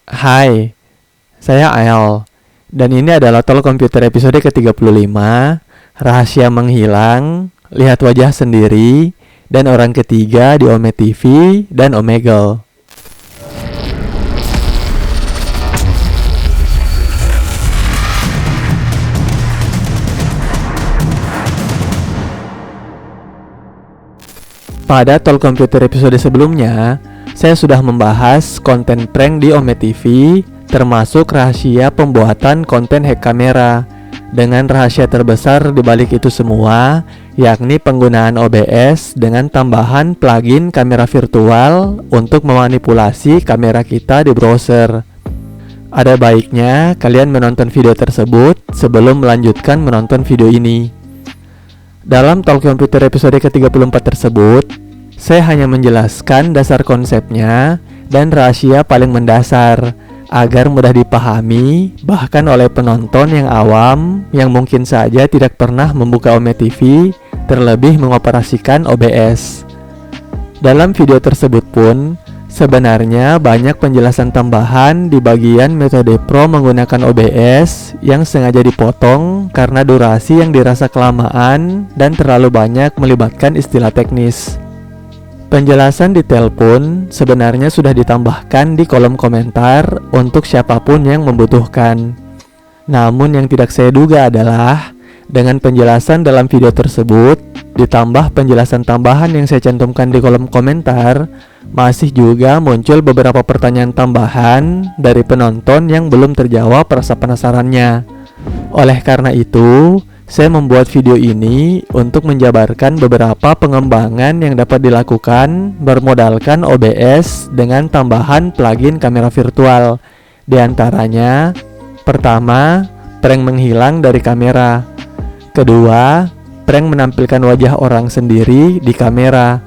Hai, saya Ael, dan ini adalah Tol Komputer episode ke-35, Rahasia Menghilang, Lihat Wajah Sendiri, dan Orang Ketiga di Ome TV dan Omegle. Pada Tol Komputer episode sebelumnya, saya sudah membahas konten prank di Ome TV, termasuk rahasia pembuatan konten hack kamera. Dengan rahasia terbesar di balik itu semua, yakni penggunaan OBS dengan tambahan plugin kamera virtual untuk memanipulasi kamera kita di browser. Ada baiknya kalian menonton video tersebut sebelum melanjutkan menonton video ini. Dalam Talk Computer episode ke-34 tersebut, saya hanya menjelaskan dasar konsepnya dan rahasia paling mendasar agar mudah dipahami bahkan oleh penonton yang awam yang mungkin saja tidak pernah membuka Ome TV, terlebih mengoperasikan OBS. Dalam video tersebut pun, sebenarnya banyak penjelasan tambahan di bagian metode pro menggunakan OBS yang sengaja dipotong karena durasi yang dirasa kelamaan dan terlalu banyak melibatkan istilah teknis. Penjelasan detail pun sebenarnya sudah ditambahkan di kolom komentar untuk siapapun yang membutuhkan. Namun yang tidak saya duga adalah dengan penjelasan dalam video tersebut ditambah penjelasan tambahan yang saya cantumkan di kolom komentar, masih juga muncul beberapa pertanyaan tambahan dari penonton yang belum terjawab rasa penasarannya. Oleh karena itu, saya membuat video ini untuk menjabarkan beberapa pengembangan yang dapat dilakukan bermodalkan OBS dengan tambahan plugin kamera virtual. Di antaranya, pertama, prank menghilang dari kamera. Kedua, prank menampilkan wajah orang sendiri di kamera.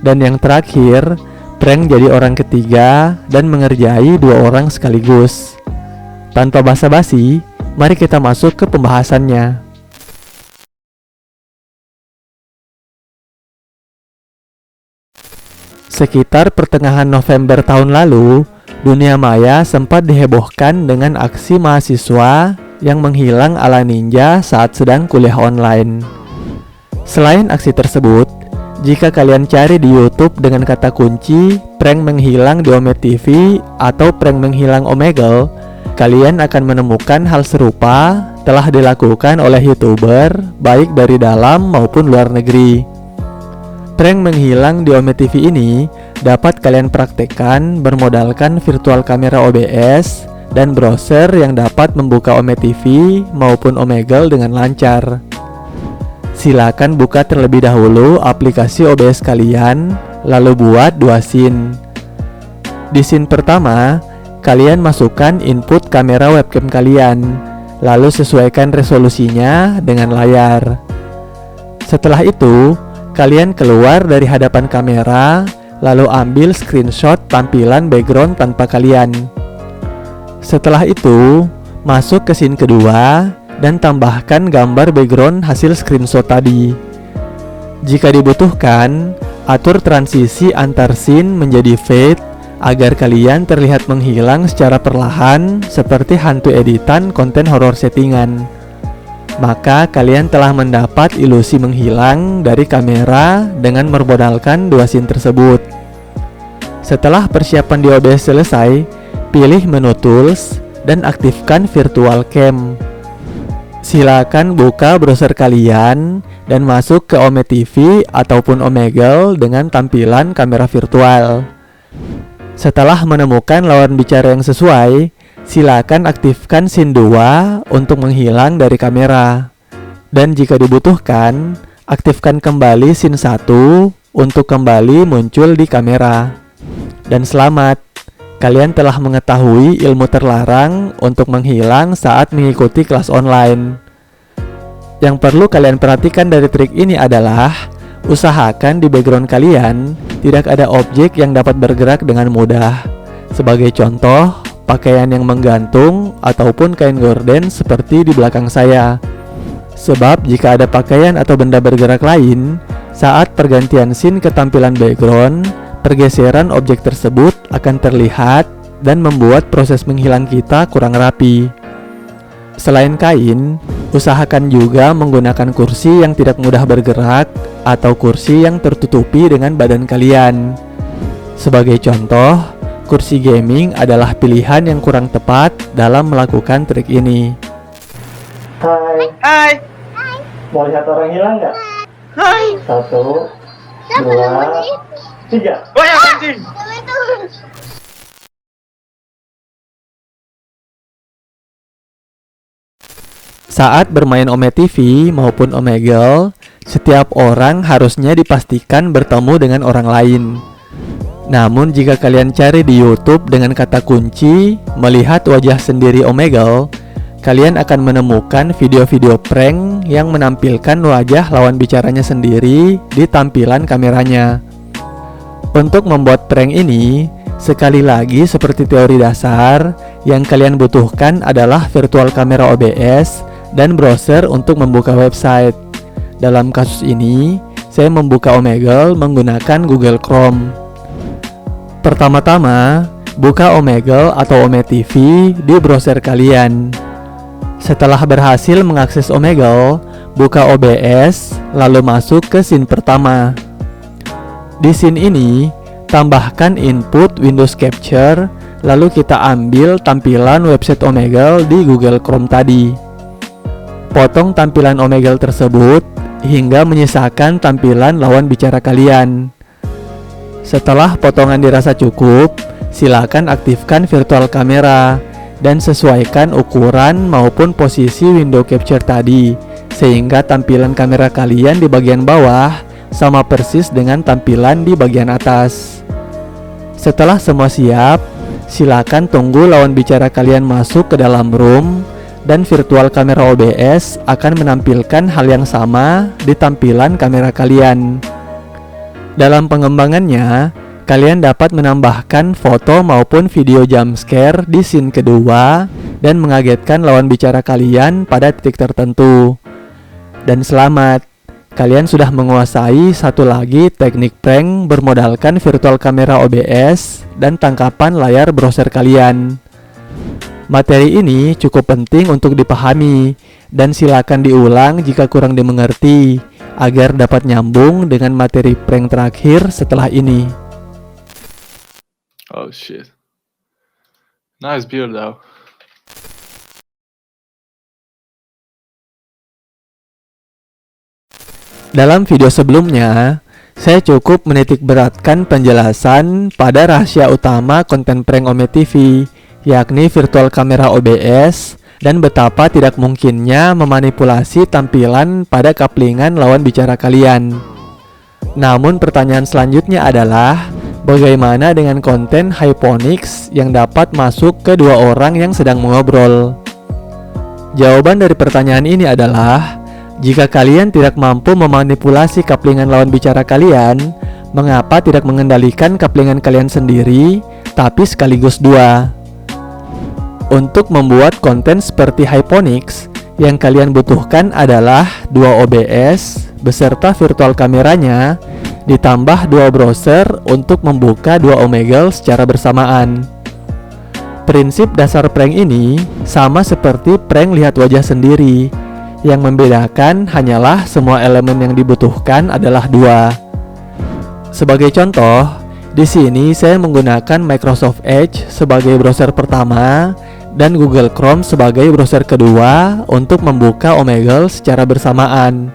Dan yang terakhir, prank jadi orang ketiga dan mengerjai dua orang sekaligus. Tanpa basa-basi, mari kita masuk ke pembahasannya. Sekitar pertengahan November tahun lalu, dunia maya sempat dihebohkan dengan aksi mahasiswa yang menghilang ala ninja saat sedang kuliah online. Selain aksi tersebut, jika kalian cari di YouTube dengan kata kunci prank menghilang di Ome TV atau prank menghilang Omegle, kalian akan menemukan hal serupa telah dilakukan oleh YouTuber baik dari dalam maupun luar negeri. Prank menghilang di Ome TV ini dapat kalian praktekkan bermodalkan virtual kamera OBS dan browser yang dapat membuka Ome TV maupun Omegle dengan lancar. Silakan buka terlebih dahulu aplikasi OBS kalian, lalu buat dua scene. Di scene pertama, kalian masukkan input kamera webcam kalian, lalu sesuaikan resolusinya dengan layar. Setelah itu, kalian keluar dari hadapan kamera, lalu ambil screenshot tampilan background tanpa kalian. Setelah itu, masuk ke scene kedua dan tambahkan gambar background hasil screenshot tadi. Jika dibutuhkan, atur transisi antar scene menjadi fade agar kalian terlihat menghilang secara perlahan seperti hantu editan konten horor settingan. Maka kalian telah mendapat ilusi menghilang dari kamera dengan bermodalkan dua scene tersebut. Setelah persiapan di OBS selesai, pilih menu Tools dan aktifkan Virtual Cam. Silakan buka browser kalian dan masuk ke Ome TV ataupun Omegle dengan tampilan kamera virtual. Setelah menemukan lawan bicara yang sesuai, silakan aktifkan scene 2 untuk menghilang dari kamera. Dan jika dibutuhkan, aktifkan kembali scene 1 untuk kembali muncul di kamera. Dan selamat, kalian telah mengetahui ilmu terlarang untuk menghilang saat mengikuti kelas online. Yang perlu kalian perhatikan dari trik ini adalah usahakan di background kalian tidak ada objek yang dapat bergerak dengan mudah. Sebagai contoh, pakaian yang menggantung ataupun kain gorden seperti di belakang saya. Sebab jika ada pakaian atau benda bergerak lain, saat pergantian scene ke tampilan background, pergeseran objek tersebut akan terlihat dan membuat proses menghilang kita kurang rapi. Selain kain, usahakan juga menggunakan kursi yang tidak mudah bergerak atau kursi yang tertutupi dengan badan kalian. Sebagai contoh, kursi gaming adalah pilihan yang kurang tepat dalam melakukan trik ini. Hai. Hai. Mau lihat orang hilang nggak? Hai. 1, 2, 3. Wah, ya anjing. Saat bermain Ome TV maupun Omegle, setiap orang harusnya dipastikan bertemu dengan orang lain. Namun jika kalian cari di YouTube dengan kata kunci melihat wajah sendiri Omegle, kalian akan menemukan video-video prank yang menampilkan wajah lawan bicaranya sendiri di tampilan kameranya. Untuk membuat prank ini, sekali lagi seperti teori dasar, yang kalian butuhkan adalah virtual kamera OBS dan browser untuk membuka website. Dalam kasus ini, saya membuka Omegle menggunakan Google Chrome. Pertama-tama, buka Omegle atau Ome TV di browser kalian. Setelah berhasil mengakses Omegle, buka OBS, lalu masuk ke scene pertama. Di scene ini, tambahkan input Windows Capture, lalu kita ambil tampilan website Omegle di Google Chrome tadi. Potong tampilan Omegle tersebut hingga menyisakan tampilan lawan bicara kalian. Setelah potongan dirasa cukup, silakan aktifkan virtual kamera dan sesuaikan ukuran maupun posisi window capture tadi, sehingga tampilan kamera kalian di bagian bawah sama persis dengan tampilan di bagian atas. Setelah semua siap, silakan tunggu lawan bicara kalian masuk ke dalam room, dan virtual kamera OBS akan menampilkan hal yang sama di tampilan kamera kalian. Dalam pengembangannya, kalian dapat menambahkan foto maupun video jumpscare di scene kedua dan mengagetkan lawan bicara kalian pada titik tertentu. Dan selamat, kalian sudah menguasai satu lagi teknik prank bermodalkan virtual kamera OBS dan tangkapan layar browser kalian. Materi ini cukup penting untuk dipahami, dan silakan diulang jika kurang dimengerti, agar dapat nyambung dengan materi prank terakhir setelah ini. Oh shit. Nice build though. Dalam video sebelumnya, saya cukup menitik beratkan penjelasan pada rahasia utama konten prank Ome TV, yakni virtual kamera OBS, dan betapa tidak mungkinnya memanipulasi tampilan pada kaplingan lawan bicara kalian. Namun pertanyaan selanjutnya adalah, bagaimana dengan konten Hyponics yang dapat masuk ke dua orang yang sedang mengobrol? Jawaban dari pertanyaan ini adalah, jika kalian tidak mampu memanipulasi kaplingan lawan bicara kalian, mengapa tidak mengendalikan kaplingan kalian sendiri, tapi sekaligus dua? Untuk membuat konten seperti Hyponics, yang kalian butuhkan adalah dua OBS beserta virtual kameranya, ditambah dua browser untuk membuka dua Omegle secara bersamaan. Prinsip dasar prank ini sama seperti prank lihat wajah sendiri. Yang membedakan hanyalah semua elemen yang dibutuhkan adalah dua. Sebagai contoh, di sini saya menggunakan Microsoft Edge sebagai browser pertama dan Google Chrome sebagai browser kedua untuk membuka Omegle secara bersamaan.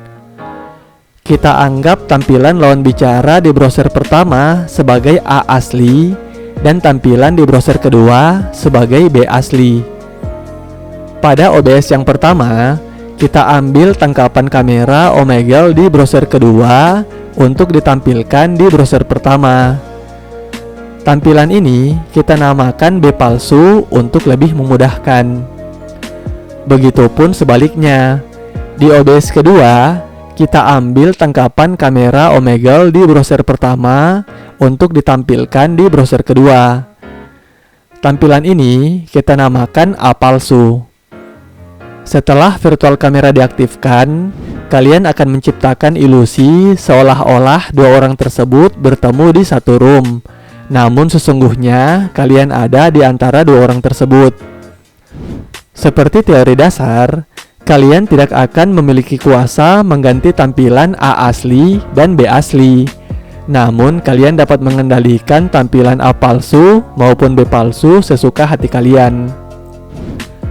Kita anggap tampilan lawan bicara di browser pertama sebagai A asli dan tampilan di browser kedua sebagai B asli. Pada OBS yang pertama, kita ambil tangkapan kamera Omegle di browser kedua untuk ditampilkan di browser pertama. Tampilan ini kita namakan B palsu untuk lebih memudahkan. Begitupun sebaliknya, di OBS kedua, kita ambil tangkapan kamera Omegle di browser pertama untuk ditampilkan di browser kedua. Tampilan ini kita namakan A palsu. Setelah virtual kamera diaktifkan, kalian akan menciptakan ilusi seolah-olah dua orang tersebut bertemu di satu room, Namun sesungguhnya kalian ada di antara dua orang tersebut. Seperti teori dasar, kalian tidak akan memiliki kuasa mengganti tampilan A asli dan B asli. Namun kalian dapat mengendalikan tampilan A palsu maupun B palsu sesuka hati kalian.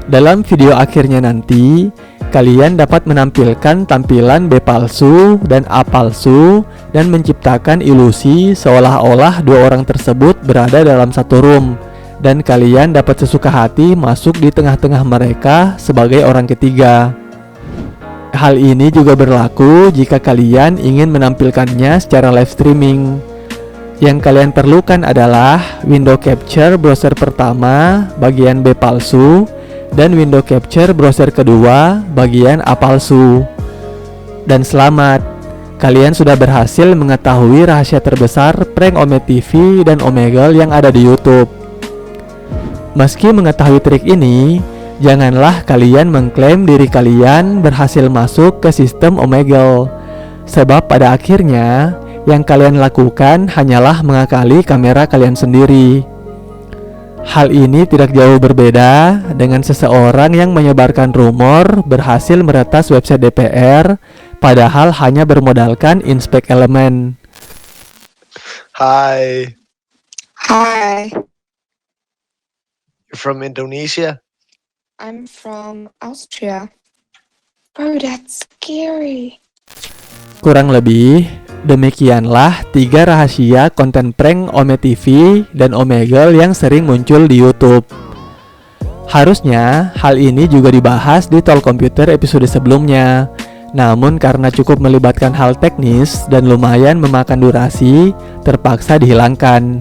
Dalam video akhirnya nanti, kalian dapat menampilkan tampilan B palsu dan A palsu dan menciptakan ilusi seolah-olah dua orang tersebut berada dalam satu room, dan kalian dapat sesuka hati masuk di tengah-tengah mereka sebagai orang ketiga. Hal ini juga berlaku jika kalian ingin menampilkannya secara live streaming. Yang kalian perlukan adalah window capture browser pertama bagian B palsu dan window capture browser kedua bagian A palsu. Dan selamat, kalian sudah berhasil mengetahui rahasia terbesar prank Ome TV dan Omegle yang ada di YouTube. Meski mengetahui trik ini, janganlah kalian mengklaim diri kalian berhasil masuk ke sistem Omegle, sebab pada akhirnya yang kalian lakukan hanyalah mengakali kamera kalian sendiri. Hal ini tidak jauh berbeda dengan seseorang yang menyebarkan rumor berhasil meretas website DPR padahal hanya bermodalkan inspek elemen. Hi, Hi, you're from Indonesia? I'm from Austria. Bro, that's scary. Kurang lebih, demikianlah 3 rahasia konten prank Ome TV dan Omegle yang sering muncul di YouTube. Harusnya hal ini juga dibahas di Talk Computer episode sebelumnya. Namun karena cukup melibatkan hal teknis dan lumayan memakan durasi, terpaksa dihilangkan.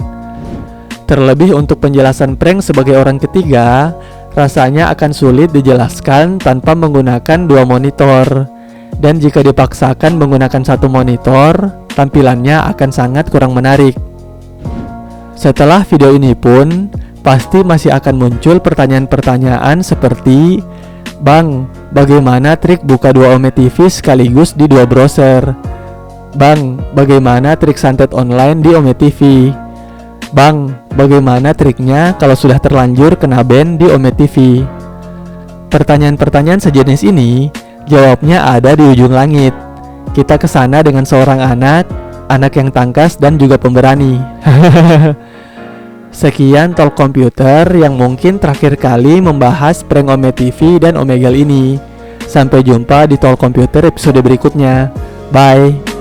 Terlebih untuk penjelasan prank sebagai orang ketiga, rasanya akan sulit dijelaskan tanpa menggunakan 2 monitor. Dan jika dipaksakan menggunakan 1 monitor, tampilannya akan sangat kurang menarik. Setelah video ini pun, pasti masih akan muncul pertanyaan-pertanyaan seperti, Bang, bagaimana trik buka 2 Ome TV sekaligus di 2 browser? Bang, bagaimana trik santet online di Ome TV? Bang, bagaimana triknya kalau sudah terlanjur kena ban di Ome TV? Pertanyaan-pertanyaan sejenis ini jawabnya ada di ujung langit. Kita kesana dengan seorang anak yang tangkas dan juga pemberani. Sekian Talk Computer yang mungkin terakhir kali membahas prank Ome TV dan Omegle ini. Sampai jumpa di Talk Computer episode berikutnya. Bye.